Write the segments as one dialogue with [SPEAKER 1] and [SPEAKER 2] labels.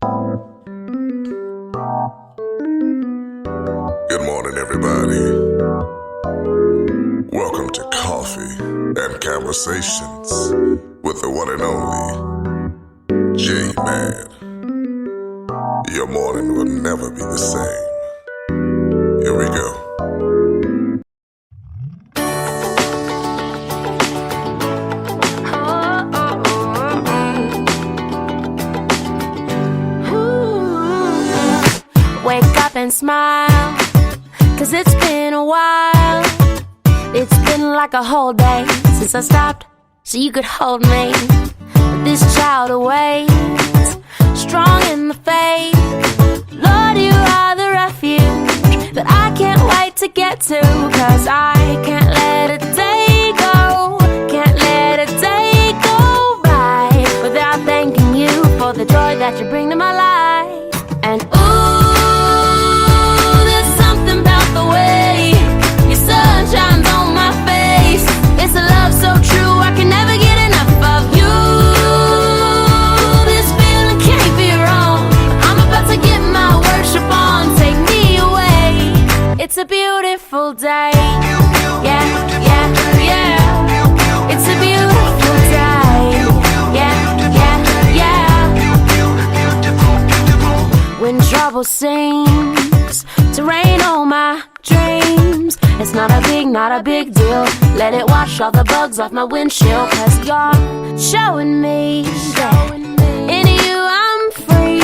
[SPEAKER 1] Good morning, everybody. Welcome to Coffee and Conversations with the one and only J-Man. Your morning will never be the same. Here we go.
[SPEAKER 2] Wake up and smile, 'cause it's been a while. It's been like a whole day since I stopped so you could hold me. But this child awaits, strong in the faith. Lord, you are the refuge that I can't wait to get to. 'Cause I can't let a day go, can't let a day go by without thanking you for the joy that you bring to my life. And there's something about the way your sun shines on my face. It's a love so true, I can never get enough of you. This feeling can't be wrong. I'm about to get my worship on. Take me away. It's a beautiful day. Yeah, yeah, yeah. It's a beautiful day. Yeah, yeah, yeah. When trouble seems to rain on my dreams, it's not a big deal. Let it wash all the bugs off my windshield. 'Cause you're showing me that in you I'm free,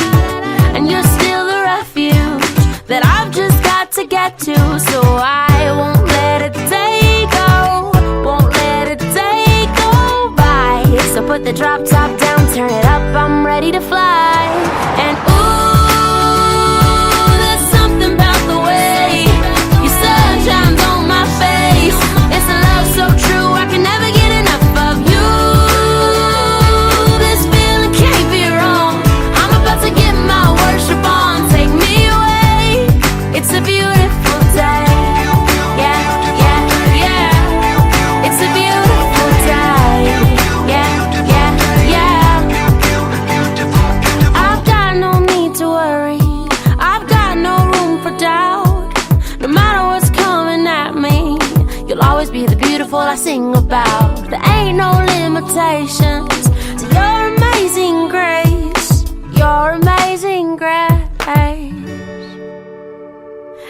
[SPEAKER 2] and you're still the refuge that I've just got to get to. So I won't let a day go, won't let a day go by. So put the drop top down, turn it up, I'm ready to fly. And shines on my face. It's a love so true, I can never get enough of you. This feeling can't be wrong. I'm about to get my worship on. Take me away. It's a beautiful day. Yeah, yeah, yeah. It's a beautiful day. Yeah, yeah, yeah. I've got no need to worry. I've got no room for doubt. No matter what's coming at me, you'll always be the beautiful I sing about. There ain't no limitations to your amazing grace, your amazing grace.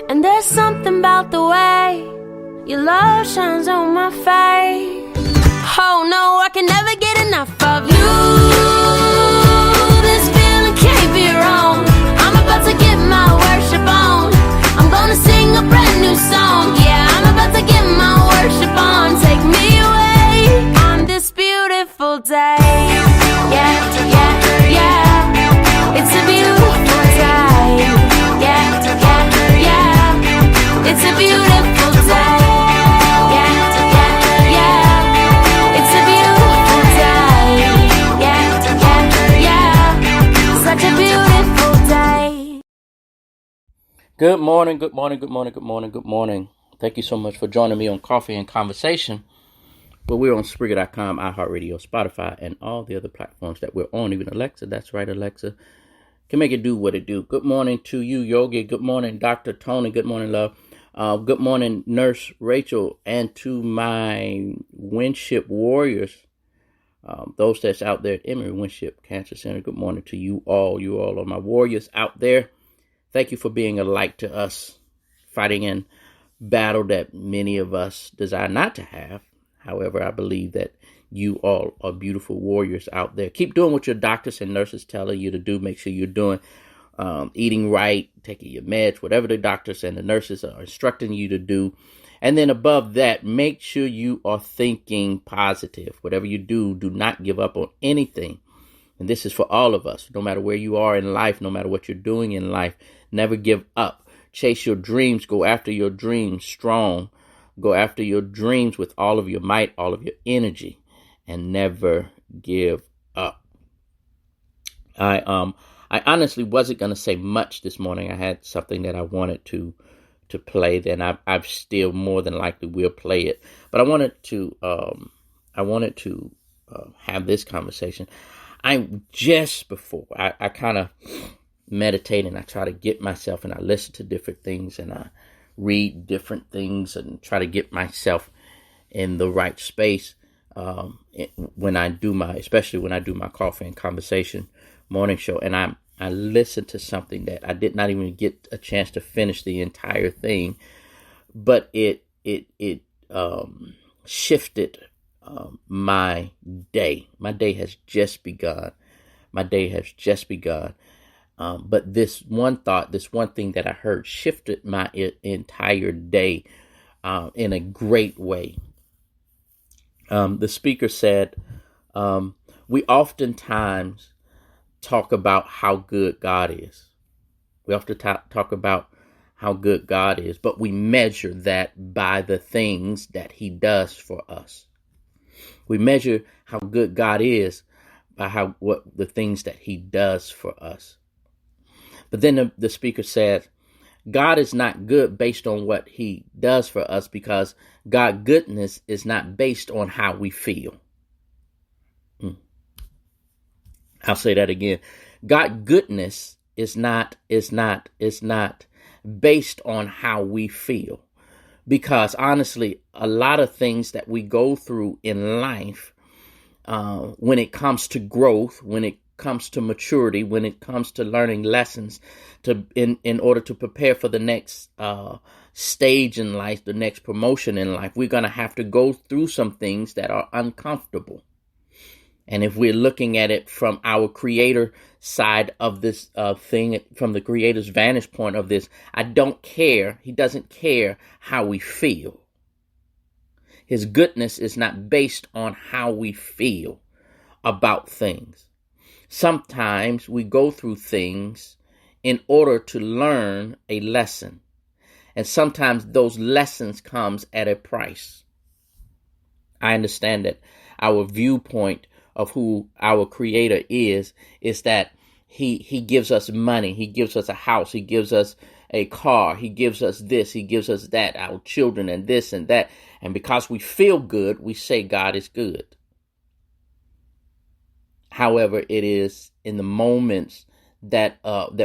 [SPEAKER 2] And there's something about the way your love shines on my face. Oh no, I can never get enough of you. This feeling can't be wrong. I'm about to get my worship on. I'm gonna sing a brand new song. Yeah, I'm about to get my worship on. Take me away on this beautiful day. Yeah, yeah, yeah. It's a beautiful day. Yeah, yeah, yeah. It's a beautiful day. Yeah, yeah, yeah. It's a beautiful day. Yeah, yeah, yeah. Such a beautiful day.
[SPEAKER 3] Good morning, good morning, good morning, good morning, good morning. Thank you so much for joining me on Coffee and Conversation. But we're on Spreaker.com, iHeartRadio, Spotify, and all the other platforms that we're on. Even Alexa, that's right, Alexa, can make it do what it do. Good morning to you, Yogi. Good morning, Dr. Tony. Good morning, love. Good morning, Nurse Rachel. And to my Winship Warriors, those that's out there at Emory Winship Cancer Center, good morning to you all. You all are my warriors out there. Thank you for being a light to us, fighting in battle that many of us desire not to have. However, I believe that you all are beautiful warriors out there. Keep doing what your doctors and nurses telling you to do. Make sure you're doing eating right, taking your meds, whatever the doctors and the nurses are instructing you to do. And then above that, make sure you are thinking positive. Whatever you do, do not give up on anything. And this is for all of us. No matter where you are in life, no matter what you're doing in life, never give up. Chase your dreams. Go after your dreams strong. Go after your dreams with all of your might, all of your energy, and never give up. I honestly wasn't going to say much this morning. I had something that I wanted to play. Then I still more than likely will play it. But I wanted to have this conversation. I kind of meditate and I try to get myself, and I listen to different things and I read different things and try to get myself in the right space. Especially when I do my coffee and conversation morning show, and I listen to something that I did not even get a chance to finish the entire thing, but it shifted my day. My day has just begun. But this one thought, this one thing that I heard shifted my entire day in a great way. The speaker said, we oftentimes talk about how good God is. We often talk about how good God is, but we measure that by the things that he does for us. We measure how good God is by what the things that he does for us. But then the speaker said, God is not good based on what he does for us, because God's goodness is not based on how we feel. I'll say that again. God's goodness is not based on how we feel. Because honestly, a lot of things that we go through in life, when it comes to growth, when it comes to maturity, when it comes to learning lessons in order to prepare for the next stage in life, the next promotion in life, we're going to have to go through some things that are uncomfortable. And if we're looking at it from our creator side of this thing, from the creator's vantage point of this, I don't care. He doesn't care how we feel. His goodness is not based on how we feel about things. Sometimes we go through things in order to learn a lesson. And sometimes those lessons comes at a price. I understand that our viewpoint of who our creator is that he gives us money, he gives us a house, he gives us a car, he gives us this, he gives us that, our children and this and that. And because we feel good, we say God is good. However, it is in the moments that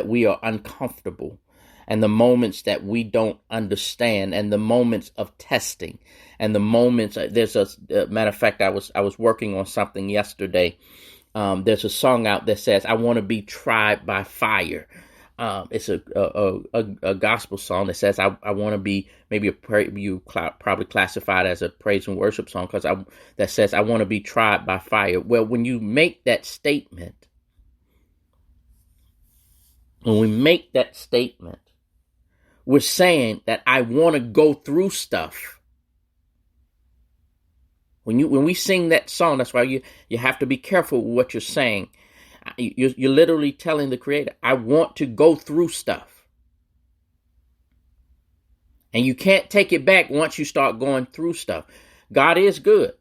[SPEAKER 3] we are uncomfortable, and the moments that we don't understand, and the moments of testing, and the moments. There's a matter of fact, I was working on something yesterday. There's a song out that says, "I want to be tried by fire." It's a gospel song that says, "I want to be," maybe you probably classified as a praise and worship song, because that says, "I want to be tried by fire." Well, when you make that statement, we're saying that I want to go through stuff. When we sing that song, that's why you have to be careful with what you're saying. You're literally telling the creator, I want to go through stuff. And you can't take it back once you start going through stuff. God is good.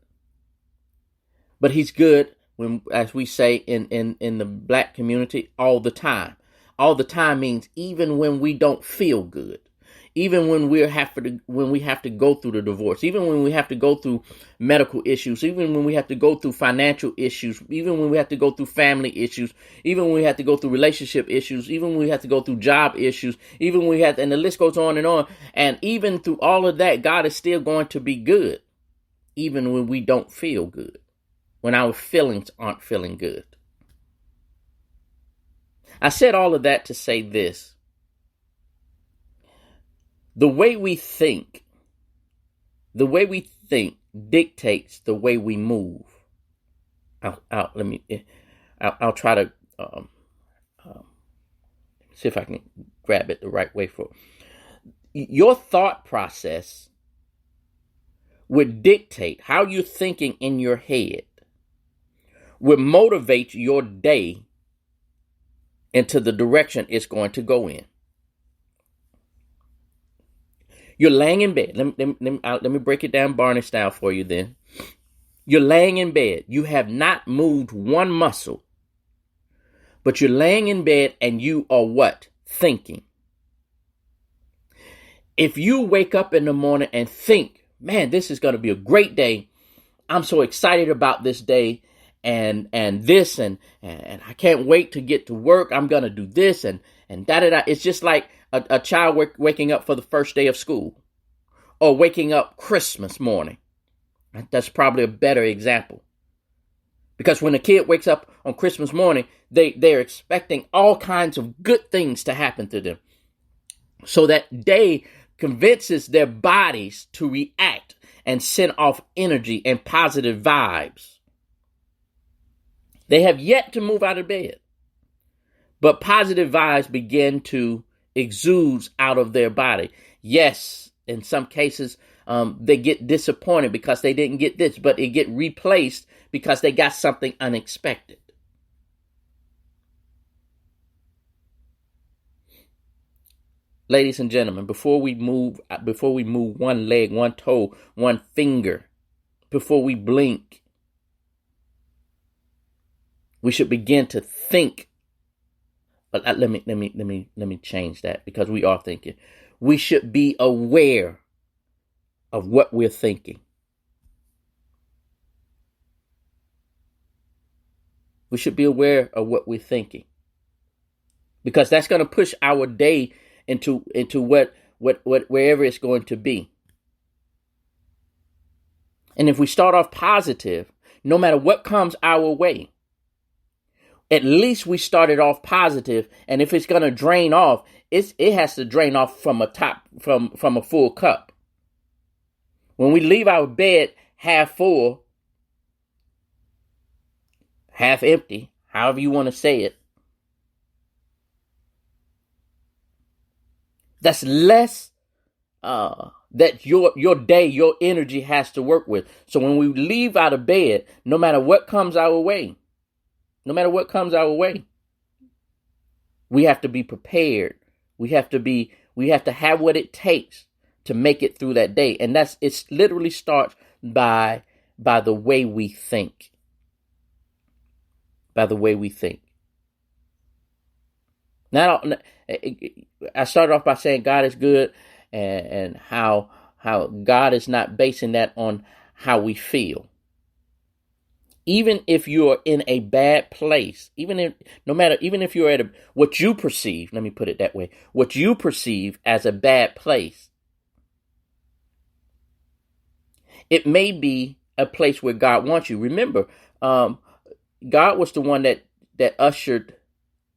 [SPEAKER 3] But he's good, when, as we say in the black community, all the time. All the time means even when we don't feel good. Even when we have to go through the divorce, even when we have to go through medical issues, even when we have to go through financial issues, even when we have to go through family issues, even when we have to go through relationship issues, even when we have to go through job issues, even when we have, and the list goes on. And even through all of that, God is still going to be good, even when we don't feel good, when our feelings aren't feeling good. I said all of that to say this. The way we think dictates the way we move. I'll try to see if I can grab it the right way for your thought process. Would dictate how you're thinking in your head, would motivate your day into the direction it's going to go in. You're laying in bed. Let me break it down Barney style for you then. You're laying in bed. You have not moved one muscle. But you're laying in bed and you are what? Thinking. If you wake up in the morning and think, man, this is going to be a great day. I'm so excited about this day. this and I can't wait to get to work. I'm going to do this and da-da-da. It's just like a child waking up for the first day of school or waking up Christmas morning. That's probably a better example. Because when a kid wakes up on Christmas morning, they're expecting all kinds of good things to happen to them. So that day convinces their bodies to react and send off energy and positive vibes. They have yet to move out of bed, but positive vibes begin to exude out of their body. Yes, in some cases, they get disappointed because they didn't get this, but it get replaced because they got something unexpected. Ladies and gentlemen, before we move one leg, one toe, one finger, before we blink, we should begin to think. But let me change that, because we are thinking. We should be aware of what we're thinking. We should be aware of what we're thinking, because that's going to push our day into what wherever it's going to be. And if we start off positive, no matter what comes our way, at least we started off positive. And if it's going to drain off, it has to drain off from a full cup. When we leave our bed half full, half empty, however you want to say it, that's less that your day, your energy has to work with. So when we leave out of bed, no matter what comes our way, we have to be prepared. We have to have what it takes to make it through that day. And it literally starts by the way we think. By the way we think. Now, I started off by saying God is good, and how God is not basing that on how we feel. Even if you're in a bad place, even if you're at what you perceive, let me put it that way, what you perceive as a bad place, it may be a place where God wants you. Remember, God was the one that ushered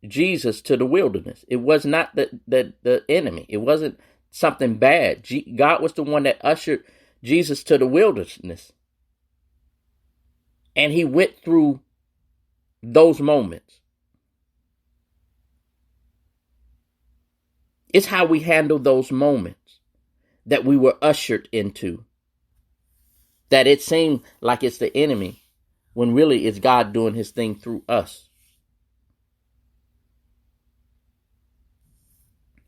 [SPEAKER 3] Jesus to the wilderness. It was not the enemy. It wasn't something bad. God was the one that ushered Jesus to the wilderness. And he went through those moments. It's how we handle those moments that we were ushered into, that it seemed like it's the enemy, when really it's God doing his thing through us.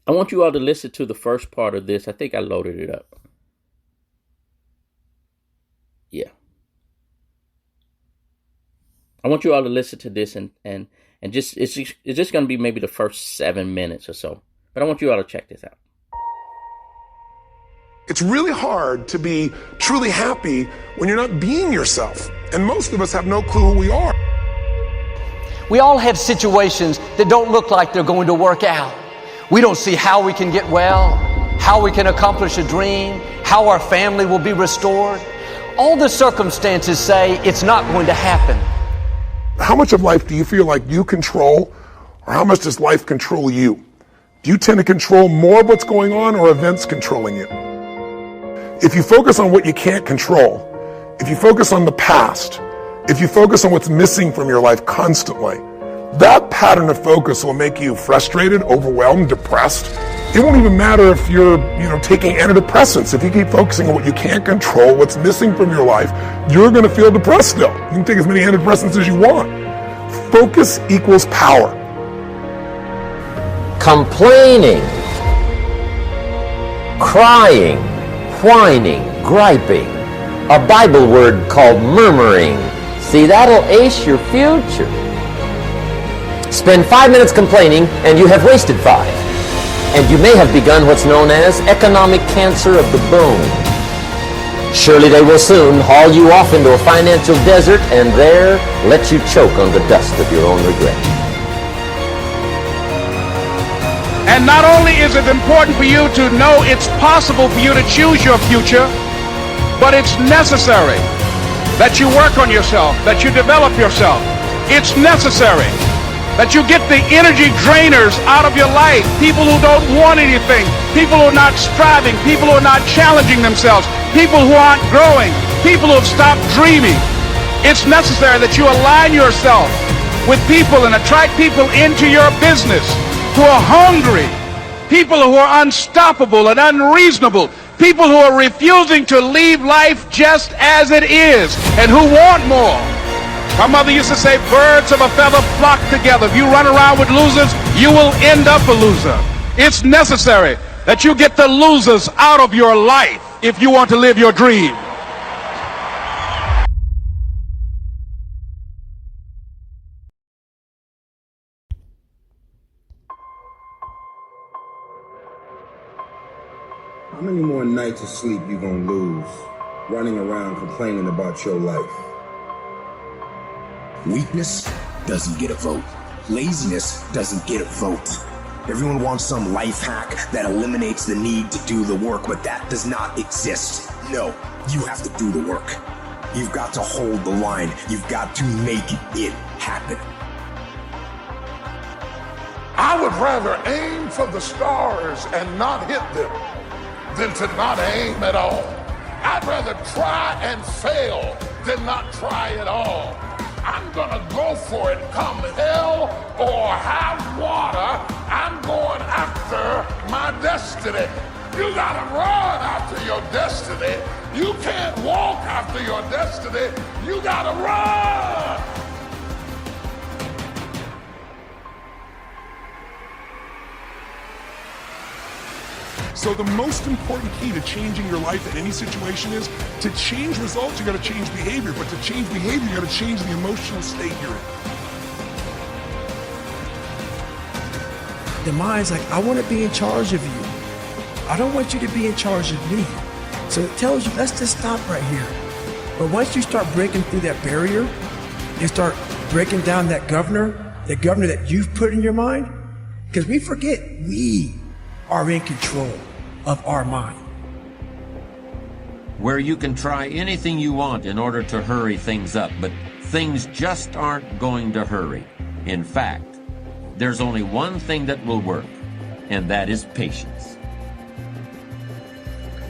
[SPEAKER 3] I want you all to listen to the first part of this. I think I loaded it up. Yeah. I want you all to listen to this and just it's just going to be maybe the first 7 minutes or so. But I want you all to check this out.
[SPEAKER 4] It's really hard to be truly happy when you're not being yourself. And most of us have no clue who we are.
[SPEAKER 5] We all have situations that don't look like they're going to work out. We don't see how we can get well, how we can accomplish a dream, how our family will be restored. All the circumstances say it's not going to happen.
[SPEAKER 4] How much of life do you feel like you control, or how much does life control you? Do you tend to control more of what's going on, or events controlling you? If you focus on what you can't control, if you focus on the past, if you focus on what's missing from your life constantly, that pattern of focus will make you frustrated, overwhelmed, depressed. It won't even matter if you're, taking antidepressants. If you keep focusing on what you can't control, what's missing from your life, you're going to feel depressed still. You can take as many antidepressants as you want. Focus equals power.
[SPEAKER 6] Complaining, crying, whining, griping. A Bible word called murmuring. See, that'll ace your future. Spend 5 minutes complaining and you have wasted 5. And you may have begun what's known as economic cancer of the bone. Surely they will soon haul you off into a financial desert and there let you choke on the dust of your own regret.
[SPEAKER 7] And not only is it important for you to know it's possible for you to choose your future, but it's necessary that you work on yourself, that you develop yourself. It's necessary that you get the energy drainers out of your life, people who don't want anything, people who are not striving, people who are not challenging themselves, people who aren't growing, people who have stopped dreaming. It's necessary that you align yourself with people and attract people into your business who are hungry, people who are unstoppable and unreasonable, people who are refusing to leave life just as it is and who want more. My mother used to say, birds of a feather flock together. If you run around with losers, you will end up a loser. It's necessary that you get the losers out of your life if you want to live your dream.
[SPEAKER 8] How many more nights of sleep you gonna lose running around complaining about your life?
[SPEAKER 9] Weakness doesn't get a vote. Laziness doesn't get a vote. Everyone wants some life hack that eliminates the need to do the work, but that does not exist. No, you have to do the work. You've got to hold the line. You've got to make it happen.
[SPEAKER 1] I would rather aim for the stars and not hit them than to not aim at all. I'd rather try and fail than not try at all. I'm gonna go for it come hell or high water. I'm going after my destiny. You gotta run after your destiny. You can't walk after your destiny. You gotta run.
[SPEAKER 4] So the most important key to changing your life in any situation is to change results, you gotta change behavior. But to change behavior, you gotta change the emotional state you're in.
[SPEAKER 10] The mind's like, I want to be in charge of you. I don't want you to be in charge of me. So it tells you, let's just stop right here. But once you start breaking through that barrier and start breaking down that governor that you've put in your mind, because we forget we are in control of our mind.
[SPEAKER 6] Where you can try anything you want in order to hurry things up, but things just aren't going to hurry. In fact, there's only one thing that will work, and that is patience.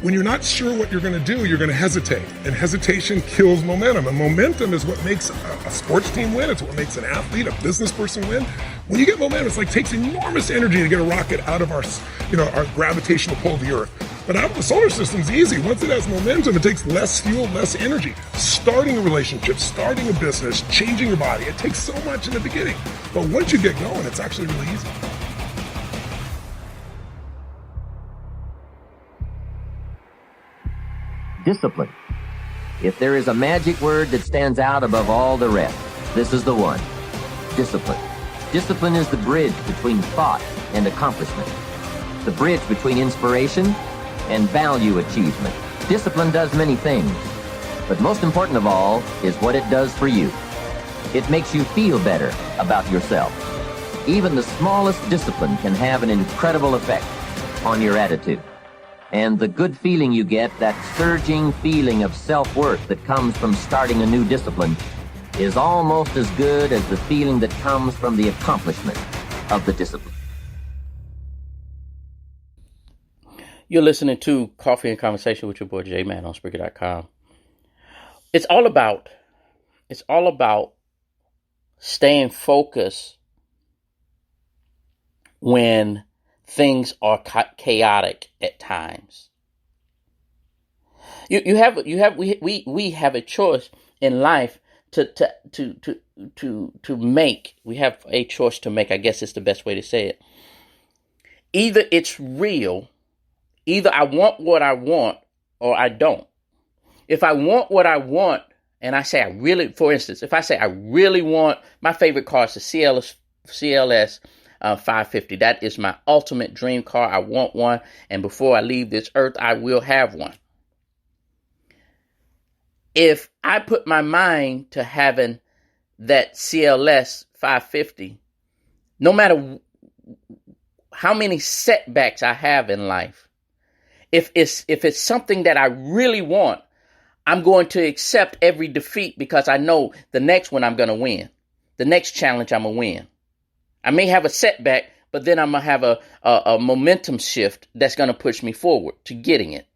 [SPEAKER 4] When you're not sure what you're going to do, you're going to hesitate. And hesitation kills momentum. And momentum is what makes a sports team win. It's what makes an athlete, a business person win. When you get momentum, it's like takes enormous energy to get a rocket out of our gravitational pull of the Earth. But out of the solar system's easy. Once it has momentum, it takes less fuel, less energy. Starting a relationship, starting a business, changing your body, it takes so much in the beginning. But once you get going, it's actually really easy.
[SPEAKER 6] Discipline. If there is a magic word that stands out above all the rest, this is the one. Discipline. Discipline is the bridge between thought and accomplishment. The bridge between inspiration and value achievement. Discipline does many things, but most important of all is what it does for you. It makes you feel better about yourself. Even the smallest discipline can have an incredible effect on your attitude. And the good feeling you get, that surging feeling of self-worth that comes from starting a new discipline, is almost as good as the feeling that comes from the accomplishment of the discipline.
[SPEAKER 3] You're listening to Coffee and Conversation with your boy J-Man on Spreaker.com. It's all about staying focused when things are chaotic at times. We have a choice in life to make. We have a choice to make. I guess it's the best way to say it. Either it's real, either I want what I want or I don't. If I want what I want, and I say for instance, if I say I really want, my favorite car is the CLS 550. That is my ultimate dream car. I want one, and before I leave this earth, I will have one. if I put my mind to having that CLS 550, no matter how many setbacks I have in life, if it's something that I really want, I'm going to accept every defeat because I know the next one I'm going to win. The next challenge I'm going to win. I may have a setback, but then I'm going to have a momentum shift that's going to push me forward to getting it.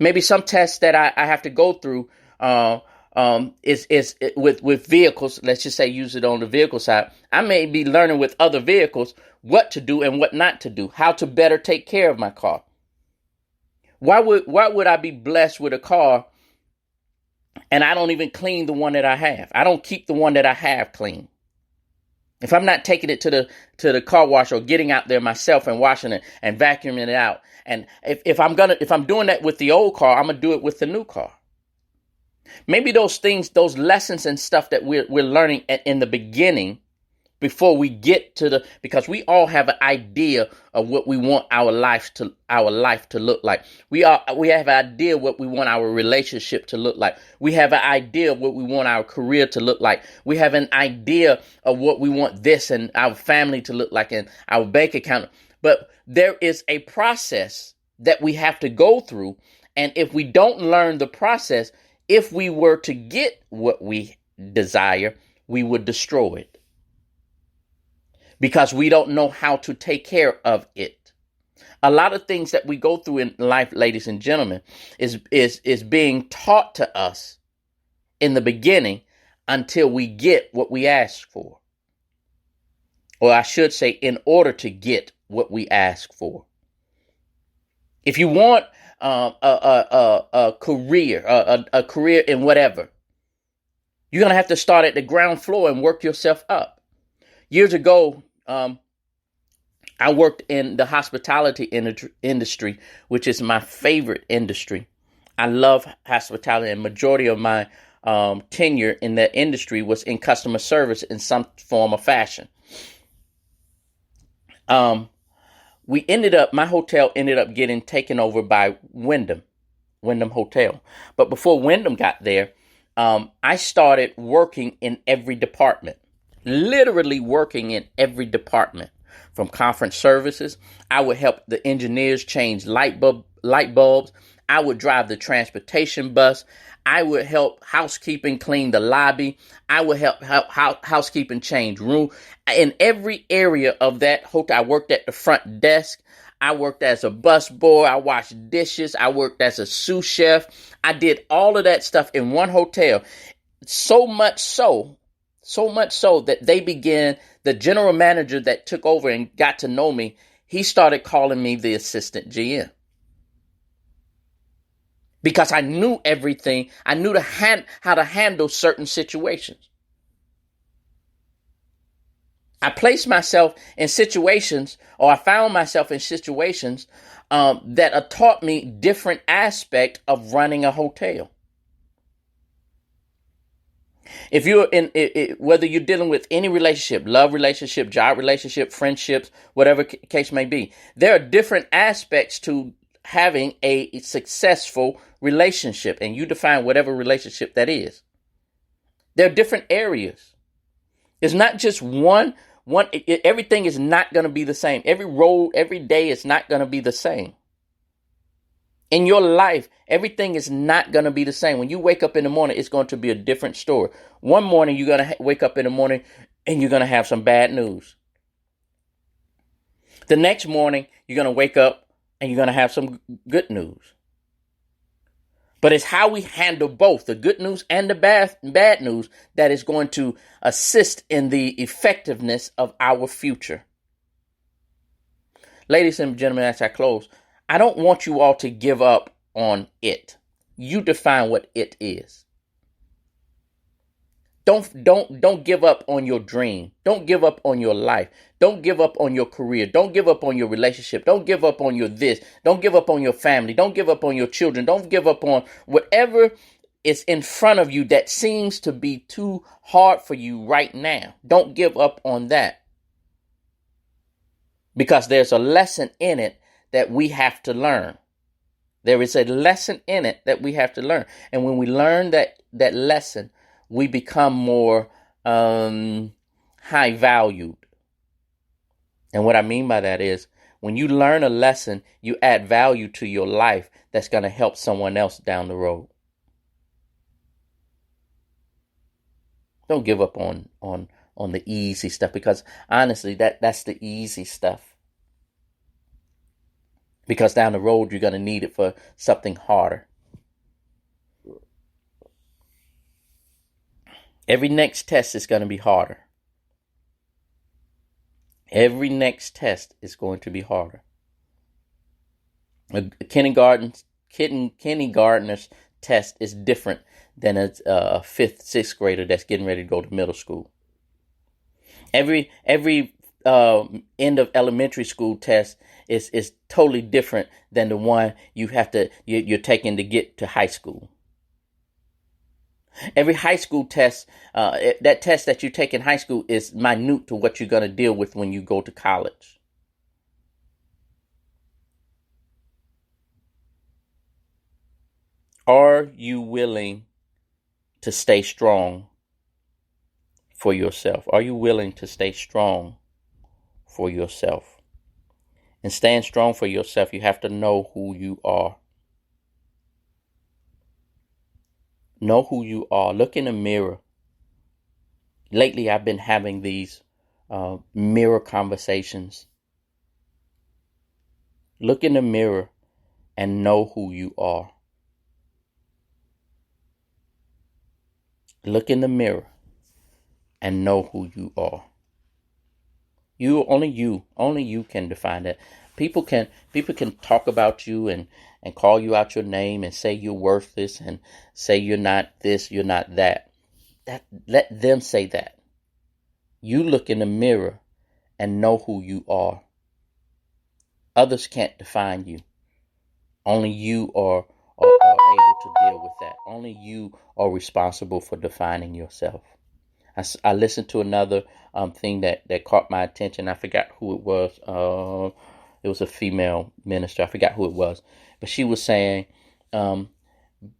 [SPEAKER 3] Maybe some tests that I have to go through is with vehicles. Let's just say use it on the vehicle side. I may be learning with other vehicles what to do and what not to do, how to better take care of my car. Why would I be blessed with a car and I don't even clean the one that I have? I don't keep the one that I have clean. If I'm not taking it to the car wash or getting out there myself and washing it and vacuuming it out, and if I'm doing that with the old car, I'm gonna do it with the new car. Maybe those things, those lessons and stuff that we're learning in the beginning, before we get to because we all have an idea of what we want our life to look like. We have an idea what we want our relationship to look like. We have an idea of what we want our career to look like. We have an idea of what we want this and our family to look like and our bank account. But there is a process that we have to go through. And if we don't learn the process, if we were to get what we desire, we would destroy it. Because we don't know how to take care of it. A lot of things that we go through in life, ladies and gentlemen, is being taught to us in the beginning until we get what we ask for. Or I should say, in order to get what we ask for. If you want a career in whatever, you're going to have to start at the ground floor and work yourself up. Years ago, I worked in the hospitality industry, which is my favorite industry. I love hospitality, and majority of my tenure in that industry was in customer service in some form or fashion. My hotel ended up getting taken over by Wyndham Hotel. But before Wyndham got there, I started working in every department. Literally working in every department. From conference services, I would help the engineers change light bulbs. I would drive the transportation bus. I would help housekeeping clean the lobby. I would help housekeeping change room. In every area of that hotel, I worked at the front desk. I worked as a busboy. I washed dishes. I worked as a sous chef. I did all of that stuff in one hotel. So much so that the general manager that took over and got to know me, he started calling me the assistant GM. Because I knew everything. I knew how to handle certain situations. I placed myself in situations, or I found myself in situations that taught me different aspects of running a hotel. If you're whether you're dealing with any relationship, love relationship, job relationship, friendships, whatever case may be, there are different aspects to having a successful relationship, and you define whatever relationship that is. There are different areas. It's not just one. Everything is not going to be the same. Every role, every day is not going to be the same. In your life, everything is not going to be the same. When you wake up in the morning, it's going to be a different story. One morning, you're going to wake up in the morning and you're going to have some bad news. The next morning, you're going to wake up and you're going to have some good news. But it's how we handle both the good news and the bad news that is going to assist in the effectiveness of our future. Ladies and gentlemen, as I close, I don't want you all to give up on it. You define what it is. Don't give up on your dream. Don't give up on your life. Don't give up on your career. Don't give up on your relationship. Don't give up on your this. Don't give up on your family. Don't give up on your children. Don't give up on whatever is in front of you that seems to be too hard for you right now. Don't give up on that. Because there's a lesson in it that we have to learn. There is a lesson in it that we have to learn. And when we learn that lesson, we become more high valued. And what I mean by that is when you learn a lesson, you add value to your life that's going to help someone else down the road. Don't give up on the easy stuff, because honestly, that's the easy stuff. Because down the road, you're going to need it for something harder. Every next test is going to be harder. Every next test is going to be harder. A kindergartner's test is different than a 5th, 6th grader that's getting ready to go to middle school. Every end of elementary school test is totally different than the one you're taking to get to high school. Every high school test, that test that you take in high school is minute to what you're going to deal with when you go to college. Are you willing to stay strong for yourself? Are you willing to stay strong for yourself? And staying strong for yourself, you have to know who you are. Know who you are. Look in the mirror. Lately, I've been having these mirror conversations. Look in the mirror and know who you are. Look in the mirror and know who you are. Only you can define that. People can talk about you and call you out your name and say you're worthless and say you're not this, you're not that. Let them say that. You look in the mirror and know who you are. Others can't define you. Only you are able to deal with that. Only you are responsible for defining yourself. I listened to another thing that caught my attention. I forgot who it was. It was a female minister. I forgot who it was. But she was saying,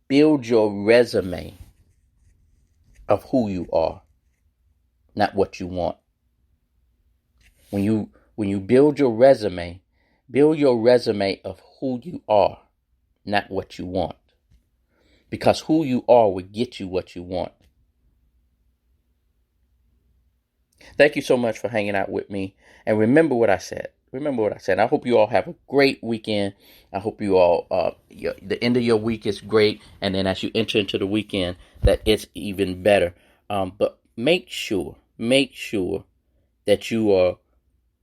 [SPEAKER 3] build your resume of who you are, not what you want. When you build your resume of who you are, not what you want. Because who you are will get you what you want. Thank you so much for hanging out with me. And remember what I said. I hope you all have a great weekend. I hope you all, the end of your week is great. And then as you enter into the weekend, that it's even better. But make sure that you are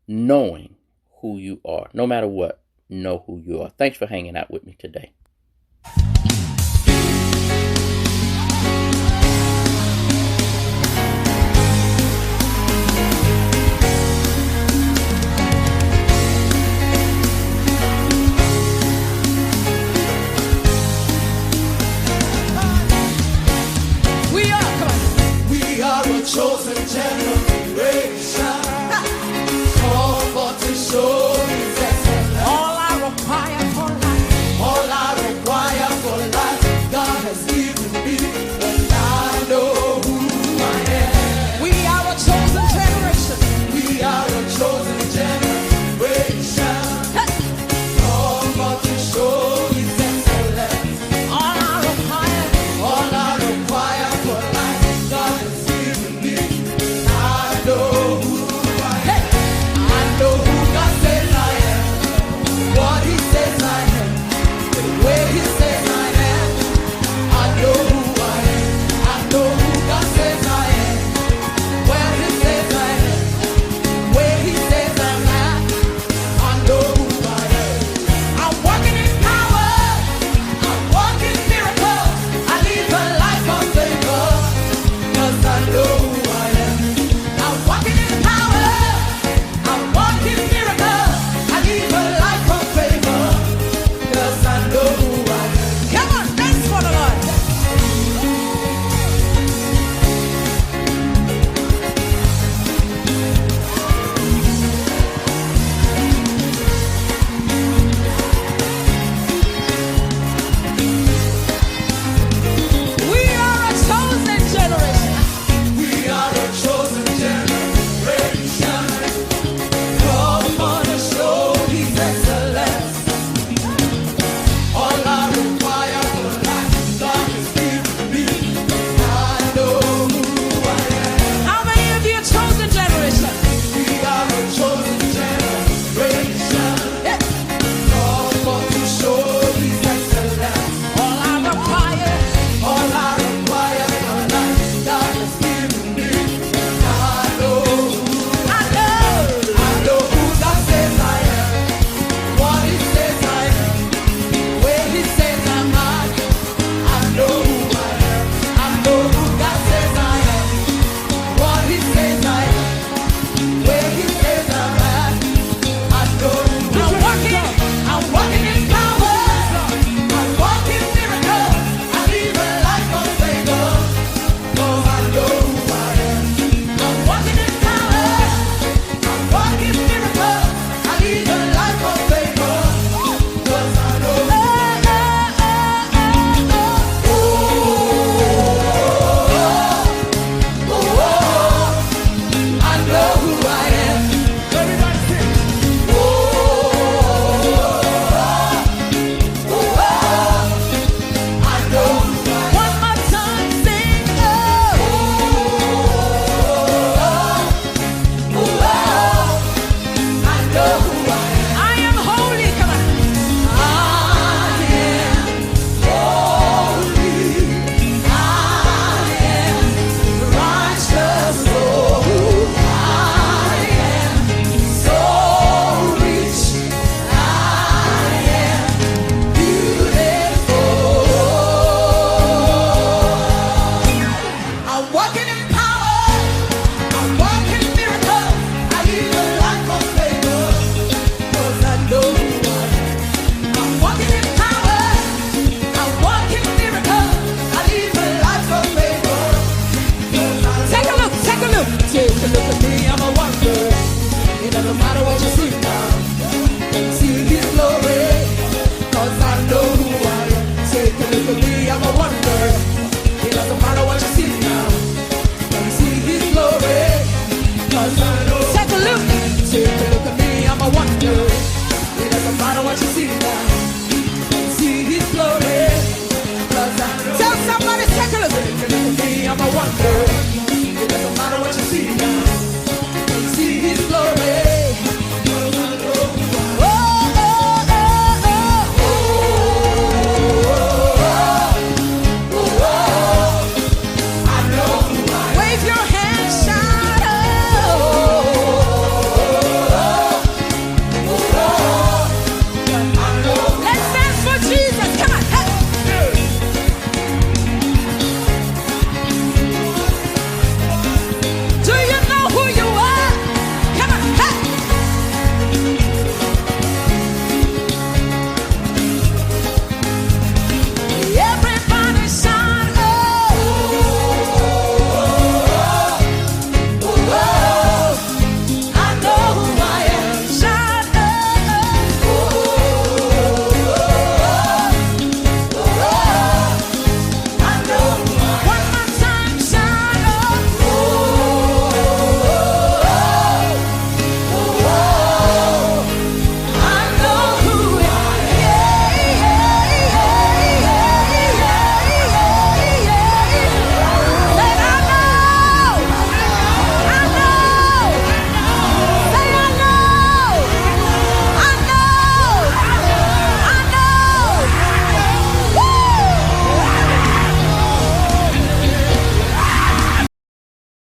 [SPEAKER 3] knowing who you are. No matter what, know who you are. Thanks for hanging out with me today.